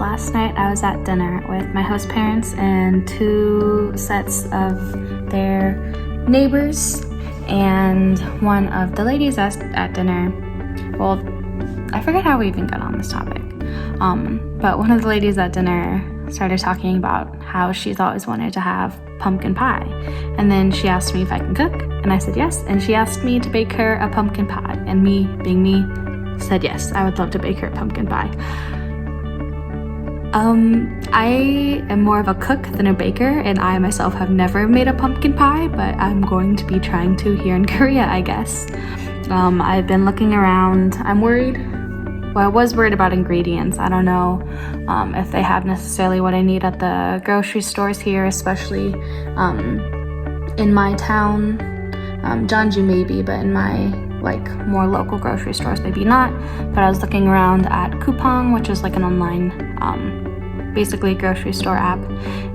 last night I was at dinner with my host parents and 2 sets of their neighbors, and one of the ladies at dinner, well, I forget how we even got on this topic, but one of the ladies at dinner started talking about how she's always wanted to have pumpkin pie, and then she asked me if I can cook, and I said yes, and she asked me to bake her a pumpkin pie, and me, being me, said yes, I would love to bake her a pumpkin pie. I am more of a cook than a baker, and I myself have never made a pumpkin pie, but I'm going to be trying to here in Korea, I guess. I've been looking around. I'm worried. Well, I was worried about ingredients. I don't know if they have necessarily what I need at the grocery stores here, especially in my town. Jeonju maybe, but in my more local grocery stores maybe not. But I was looking around at Coupang, which is like an online basically grocery store app,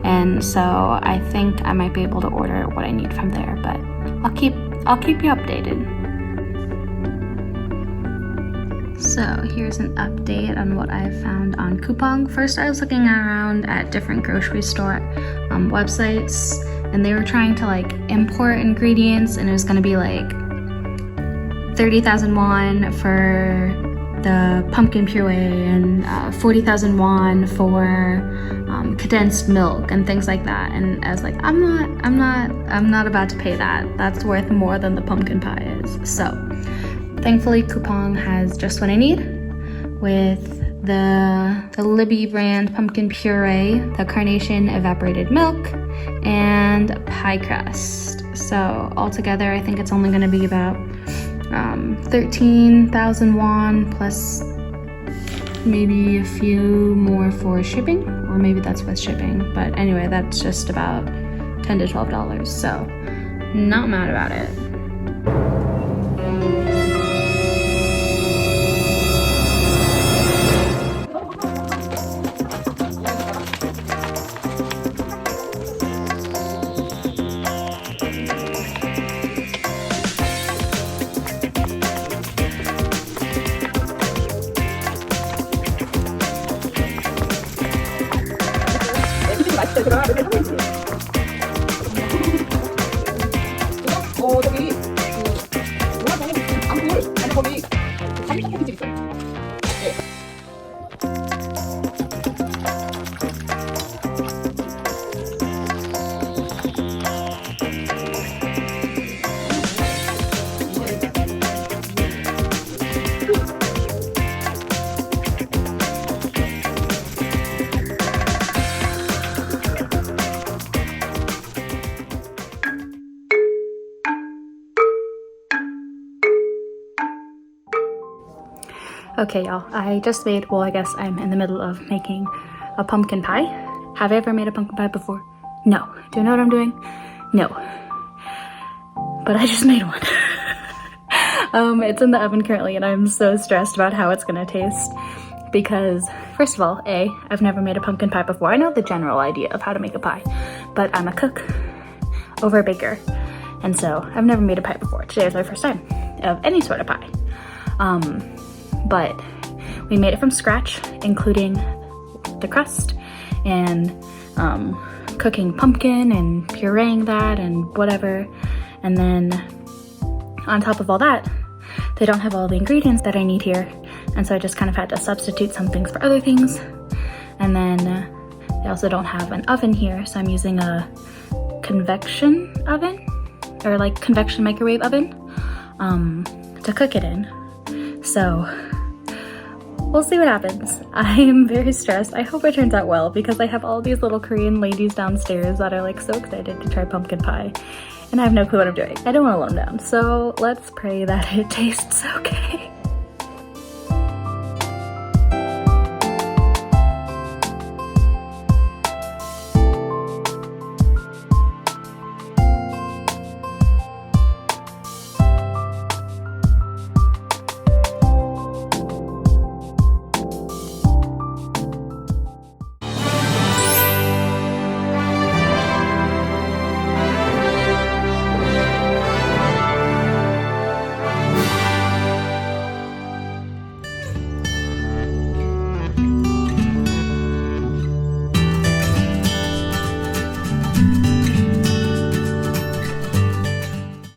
and so I think I might be able to order what I need from there, but I'll keep you updated. So here's an update on what I found on Coupang. First, I was looking around at different grocery store websites, and they were trying to import ingredients, and it was going to be 30,000 won for the pumpkin puree and 40,000 won for condensed milk and things like that. And I was like, I'm not about to pay that. That's worth more than the pumpkin pie is. So thankfully Coupang has just what I need with the Libby brand pumpkin puree, the carnation evaporated milk, and pie crust. So altogether I think it's only going to be about 13,000 won plus maybe a few more for shipping, or maybe that's with shipping, but anyway, that's just about $10 to $12, so not mad about it. Okay, y'all, I just made, well, I guess I'm in the middle of making a pumpkin pie. Have I ever made a pumpkin pie before? No. Do you know what I'm doing? No. But I just made one. It's in the oven currently, and I'm so stressed about how it's gonna taste. Because, first of all, I've never made a pumpkin pie before. I know the general idea of how to make a pie, but I'm a cook over a baker. And so, I've never made a pie before. Today is my first time of any sort of pie. But we made it from scratch, including the crust and cooking pumpkin and pureeing that and whatever. And then on top of all that, they don't have all the ingredients that I need here. And so I just kind of had to substitute some things for other things. And then they also don't have an oven here, so I'm using a convection oven, or convection microwave oven, to cook it in. So we'll see what happens. I am very stressed. I hope it turns out well, because I have all these little Korean ladies downstairs that are so excited to try pumpkin pie, and I have no clue what I'm doing. I don't want to let them down, so let's pray that it tastes okay.